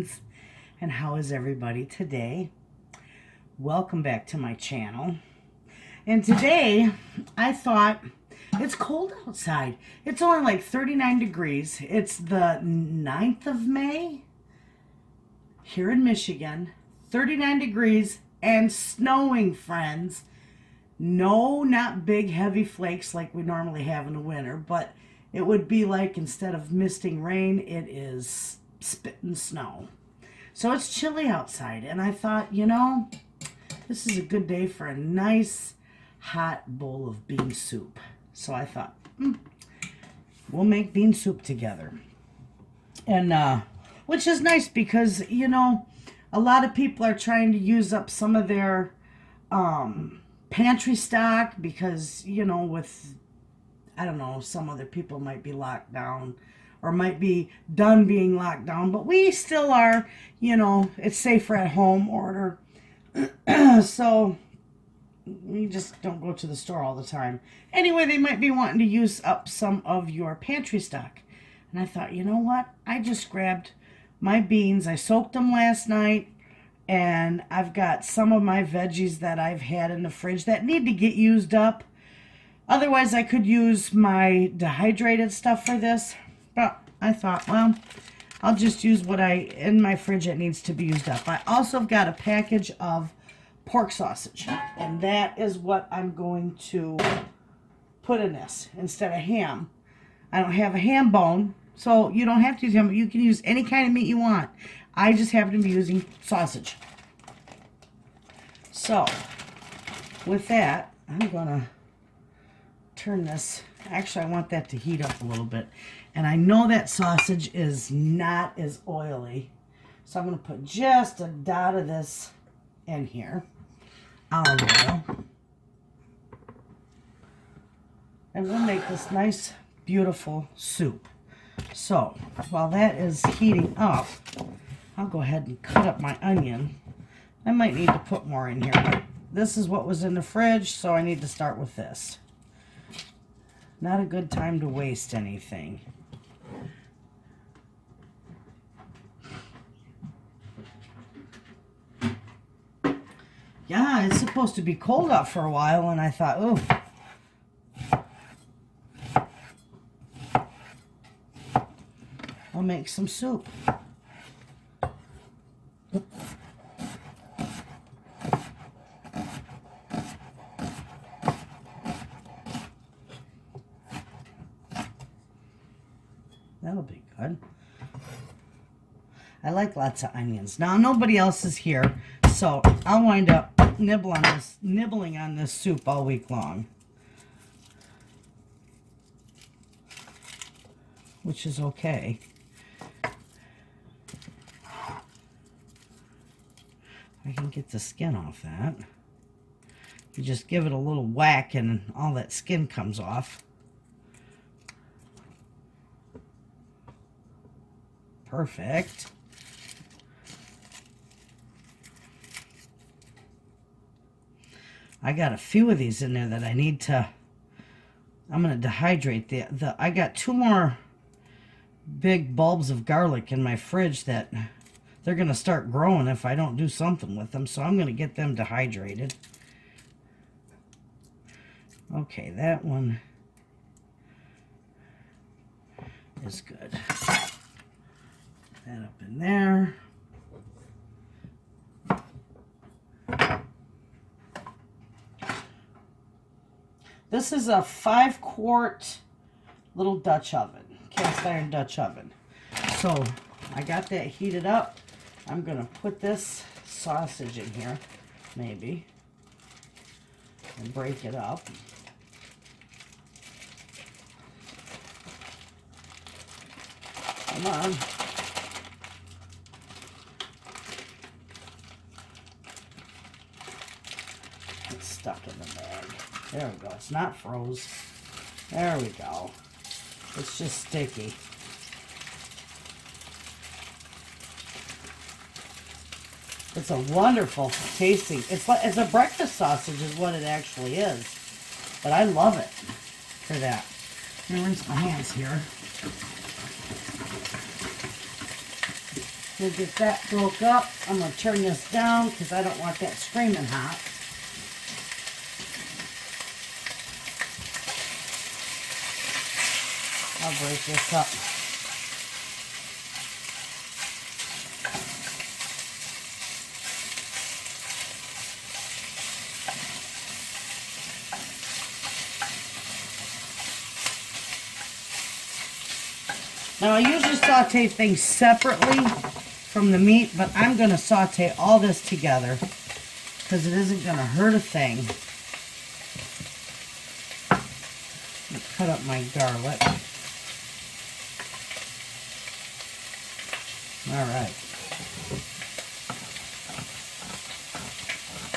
friends, and how is everybody today? Welcome back to my channel. And today I thought, it's cold outside. It's only like 39 degrees. It's the 9th of May here in Michigan. 39 degrees and snowing, friends. No, not big heavy flakes like we normally have in the winter, but it would be like, instead of misting rain, it is spitting snow. So it's chilly outside, and I thought, you know, this is a good day for a nice hot bowl of bean soup. So I thought, we'll make bean soup together. And which is nice because, you know, a lot of people are trying to use up some of their pantry stock because, you know, with, I don't know, some other people might be locked down or might be done being locked down, but we still are, you know, it's safer at home order. So we just don't go to the store all the time. Anyway, they might be wanting to use up some of your pantry stock. And I thought, you know what? I just grabbed my beans. I soaked them last night. And I've got some of my veggies that I've had in the fridge that need to get used up. Otherwise, I could use my dehydrated stuff for this. But I thought, well, I'll just use what in my fridge that needs to be used up. I also have got a package of pork sausage. And that is what I'm going to put in this instead of ham. I don't have a ham bone, so you don't have to use ham, but you can use any kind of meat you want. I just happen to be using sausage. So, with that, I'm going to turn this. Actually, I want that to heat up a little bit. And I know that sausage is not as oily. So I'm going to put just a dot of this in here. Olive oil. And we'll make this nice, beautiful soup. So, while that is heating up, I'll go ahead and cut up my onion. I might need to put more in here, but this is what was in the fridge, so I need to start with this. Not a good time to waste anything. Yeah, it's supposed to be cold out for a while, and I thought, oh. I'll make some soup. That'll be good. I like lots of onions. Now, nobody else is here, so I'll wind up nibbling on this soup all week long. Which is okay. I can get the skin off that. You just give it a little whack and all that skin comes off. Perfect. I got a few of these in there that I need to, I'm going to dehydrate. I got 2 more big bulbs of garlic in my fridge that they're going to start growing if I don't do something with them. So I'm going to get them dehydrated. Okay, that one is good. That up in there. This is a 5-quart little Dutch oven, cast iron Dutch oven. So I got that heated up. I'm going to put this sausage in here, maybe, and break it up. Come on. It's stuck in the bag. There we go. It's not froze. There we go. It's just sticky. It's a wonderful tasting. It's a breakfast sausage is what it actually is. But I love it for that. I'm gonna rinse my hands here. We'll get that broke up. I'm going to turn this down because I don't want that screaming hot. I'll break this up. Now I usually saute things separately from the meat, but I'm going to saute all this together because it isn't going to hurt a thing. Let's cut up my garlic. Alright.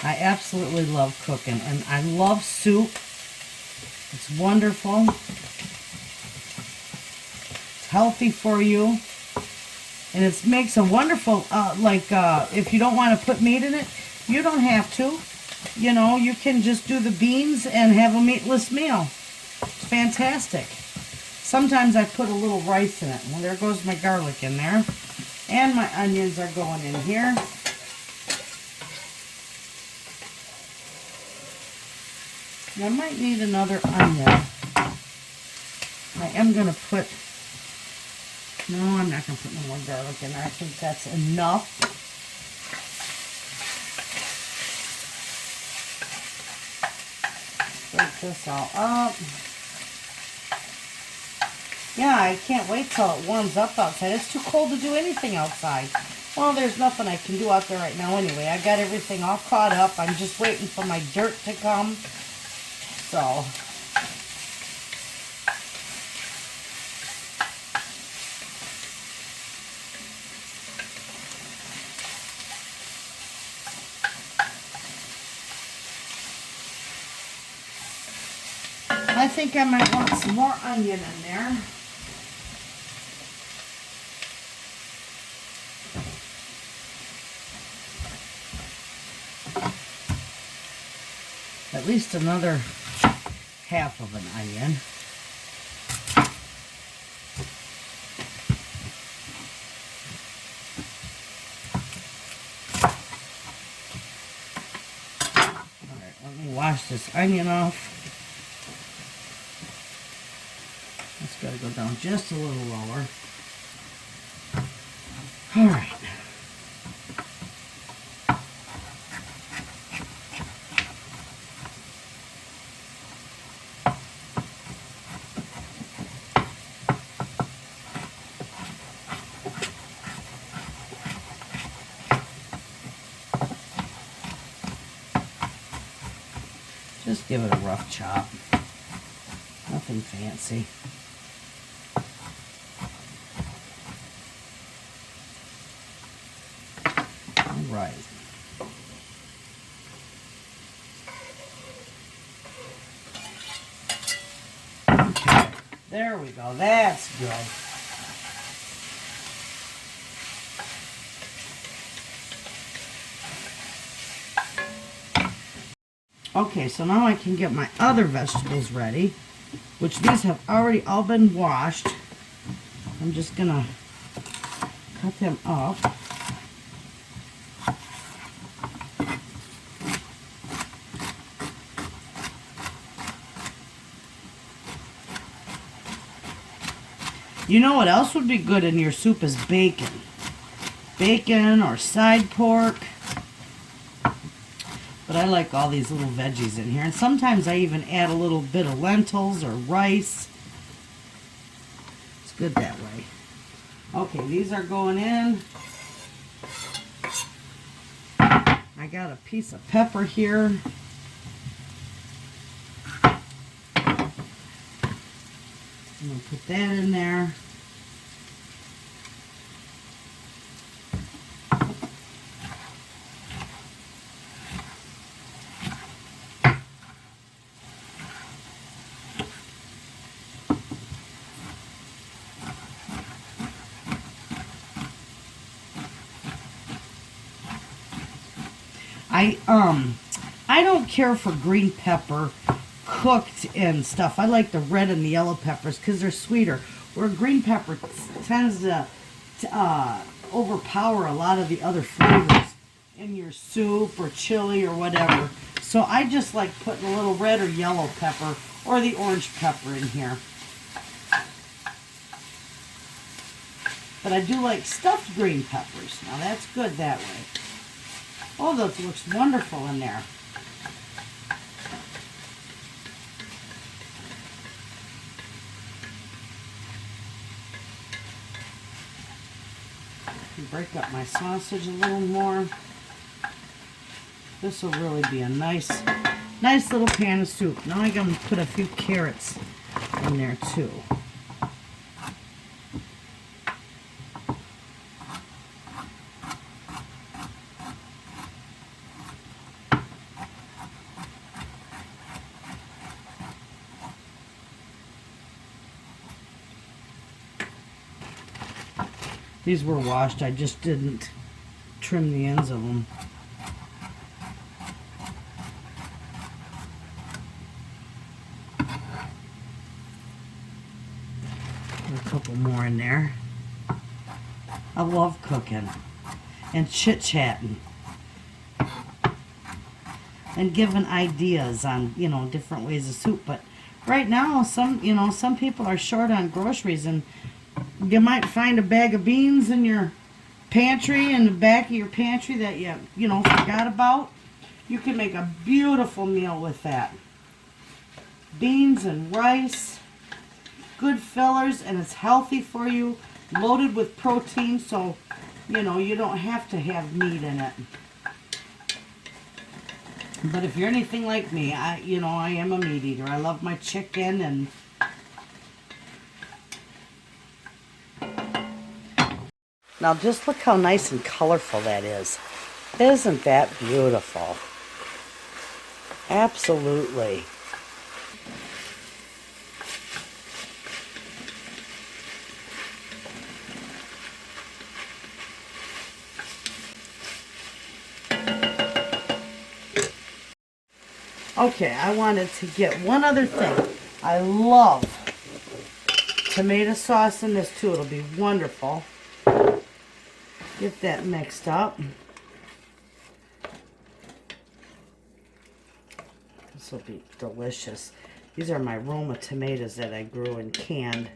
I absolutely love cooking, and I love soup. It's wonderful. Healthy for you, and it makes a wonderful if you don't want to put meat in it, you don't have to, you know, you can just do the beans and have a meatless meal. It's fantastic. Sometimes I put a little rice in it. Well, there goes my garlic in there, and my onions are going in here. I might need another onion. I am going to put No, I'm not going to put no more garlic in there. I think that's enough. Break this all up. Yeah, I can't wait till it warms up outside. It's too cold to do anything outside. Well, there's nothing I can do out there right now anyway. I got everything all caught up. I'm just waiting for my dirt to come. So I think I might want some more onion in there. At least another half of an onion. All right, let me wash this onion off. It's got to go down just a little lower. All right. Just give it a rough chop. Nothing fancy. Right. Okay. There we go. That's good. Okay, so now I can get my other vegetables ready, which these have already all been washed. I'm just gonna cut them up. You know what else would be good in your soup is bacon. Bacon or side pork. But I like all these little veggies in here. And sometimes I even add a little bit of lentils or rice. It's good that way. Okay, these are going in. I got a piece of pepper here. I'm going to put that in there. I don't care for green pepper cooked and stuff. I like the red and the yellow peppers because they're sweeter. Where green pepper tends to overpower a lot of the other flavors in your soup or chili or whatever. So I just like putting a little red or yellow pepper or the orange pepper in here. But I do like stuffed green peppers. Now that's good that way. Oh, that looks wonderful in there. Break up my sausage a little more. This will really be a nice little pan of soup. Now I'm going to put a few carrots in there too. These were washed. I just didn't trim the ends of them. A couple more in there. I love cooking and chit-chatting and giving ideas on, you know, different ways of soup. But right now, some people are short on groceries, and you might find a bag of beans in your pantry, in the back of your pantry that you know, forgot about. You can make a beautiful meal with that. Beans and rice, good fillers, and it's healthy for you, loaded with protein, so, you know, you don't have to have meat in it. But if you're anything like me, I am a meat eater. I love my chicken and now just look how nice and colorful that is. Isn't that beautiful? Absolutely. Okay, I wanted to get one other thing. I love tomato sauce in this too. It'll be wonderful. Get that mixed up. This will be delicious. These are my Roma tomatoes that I grew and canned.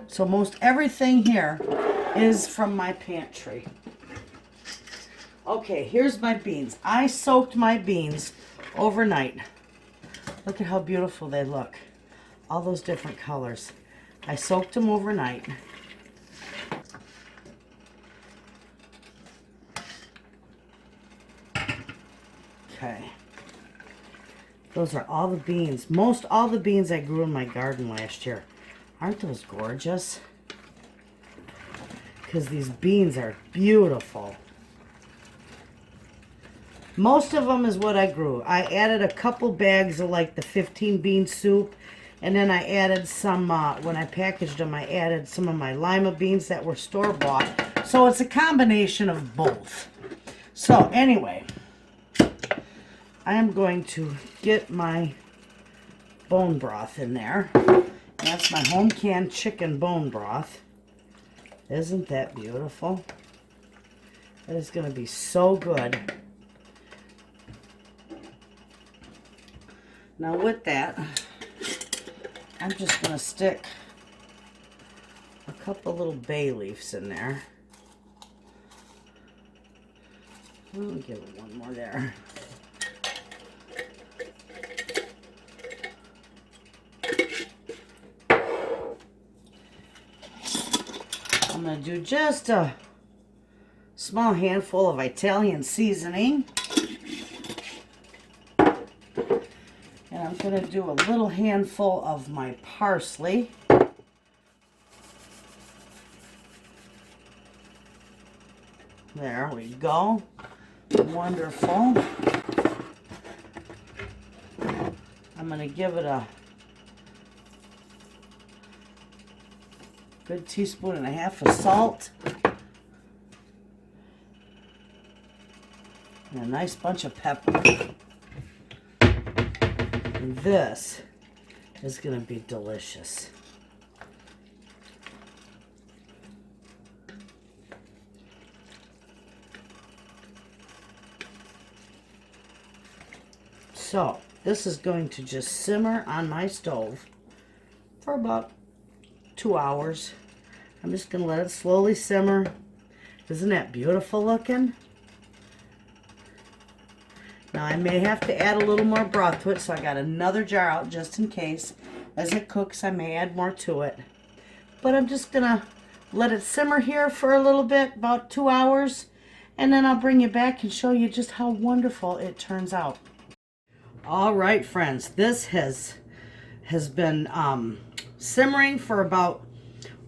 So most everything here is from my pantry. Okay, here's my beans. I soaked my beans overnight. Look at how beautiful they look. All those different colors. I soaked them overnight. Okay. Those are all the beans. Most all the beans I grew in my garden last year. Aren't those gorgeous? Because these beans are beautiful. Most of them is what I grew. I added a couple bags of like the 15 bean soup. And then I added some, when I packaged them, I added some of my lima beans that were store-bought. So it's a combination of both. So anyway, I am going to get my bone broth in there. That's my home canned chicken bone broth. Isn't that beautiful? That is going to be so good. Now with that, I'm just going to stick a couple little bay leaves in there. I'll give it one more there. I'm going to do just a small handful of Italian seasoning. And I'm going to do a little handful of my parsley. There we go. Wonderful. I'm going to give it a good teaspoon and a half of salt. And a nice bunch of pepper. And this is going to be delicious. So this is going to just simmer on my stove for about 2 hours. I'm just going to let it slowly simmer. Isn't that beautiful looking? Now I may have to add a little more broth to it, so I got another jar out just in case. As it cooks, I may add more to it. But I'm just going to let it simmer here for a little bit, about 2 hours, and then I'll bring you back and show you just how wonderful it turns out. All right, friends, this has been simmering for about,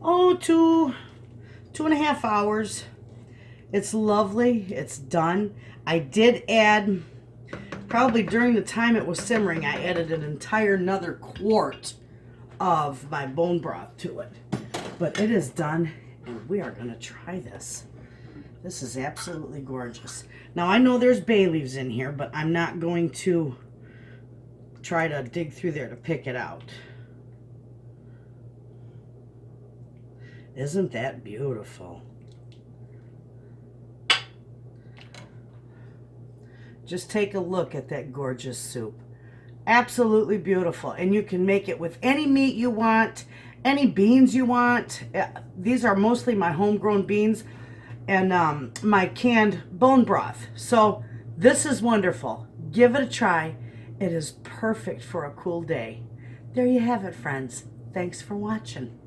2.5 hours. It's lovely. It's done. I did add, probably during the time it was simmering, I added an entire another quart of my bone broth to it. But it is done, and we are going to try this. This is absolutely gorgeous. Now, I know there's bay leaves in here, but I'm not going to try to dig through there to pick it out. Isn't that beautiful? Just take a look at that gorgeous soup. Absolutely beautiful. And you can make it with any meat you want, any beans you want. These are mostly my homegrown beans and my canned bone broth. So this is wonderful. Give it a try. It is perfect for a cool day. There you have it, friends. Thanks for watching.